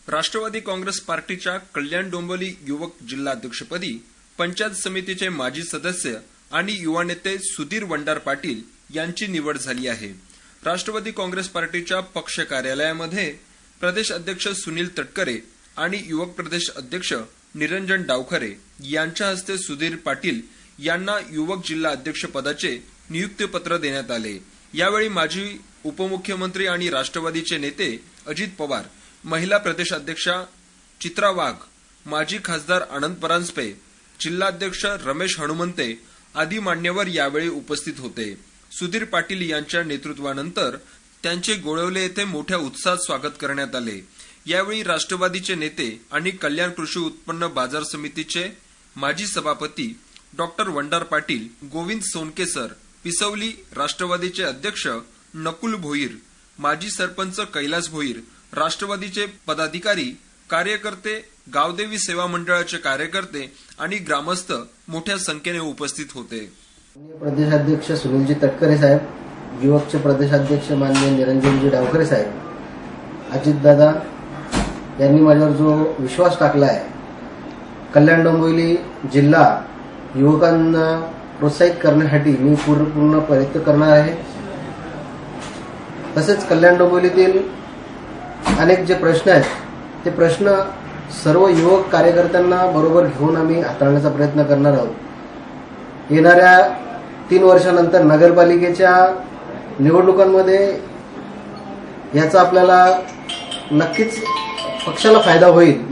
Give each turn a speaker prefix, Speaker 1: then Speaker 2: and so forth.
Speaker 1: राष्ट्रवादी काँग्रेस पार्टीच्या कल्याण डोंबिवली युवक जिल्हाध्यक्षपदी पंचायत समितीचे माजी सदस्य आणि युवा नेते सुधीर वंडार पाटील यांची निवड झाली आहे। राष्ट्रवादी काँग्रेस पार्टीच्या पक्ष कार्यालयामध्ये प्रदेश अध्यक्ष सुनील तटकरे आणि युवक प्रदेश अध्यक्ष निरंजन डावखरे यांच्या हस्ते सुधीर पाटील यांना युवक जिल्हा अध्यक्ष पदाचे नियुक्तीपत्र देण्यात आले। यावेळी माजी उपमुख्यमंत्री आणि राष्ट्रवादीचे नेते अजित पवार, महिला प्रदेशाध्यक्षा चित्रा वाघ, माजी खासदार आनंद परांजपे, जिल्हाध्यक्ष रमेश हनुमंते आदी मान्यवर यावेळी उपस्थित होते। सुधीर पाटील यांच्या नेतृत्वानंतर त्यांचे गोळवले येथे मोठ्या उत्साहात स्वागत करण्यात आले। यावेळी राष्ट्रवादीचे नेते आणि कल्याण कृषी उत्पन्न बाजार समितीचे माजी सभापती डॉक्टर वंडार पाटील, गोविंद सोनकेसर, पिसवली राष्ट्रवादीचे अध्यक्ष नकुल भोईर, माजी सरपंच कैलास भोईर, राष्ट्रवादीचे पदाधिकारी, कार्यकर्ते, गावदेवी सेवा मंडळाचे कार्यकर्ते आणि ग्रामस्थ मोठ्या संख्येने उपस्थित होते।
Speaker 2: प्रदेशाध्यक्ष सुनीलजी तटकरे साहेब, युवकचे प्रदेशाध्यक्ष माननीय निरंजनजी डावखरे साहेब, अजितदादा यांनी माझ्यावर जो विश्वास टाकला आहे, कल्याण डोंबिवली जिल्हा युवकांना प्रोत्साहित करण्यासाठी मी पूर्ण प्रयत्न करणार आहे। तसेच कल्याण डोंबिवलीतील अनेक जे प्रश्न आहेत ते प्रश्न सर्व युवक कार्यकर्त्यांना बरोबर घेऊन आम्ही हाताळण्याचा प्रयत्न करणार आहोत। येणाऱ्या 3 वर्षानंतर नगरपालिकेच्या निवडणुकांमध्ये याचा आपल्याला नक्कीच पक्षाला फायदा होईल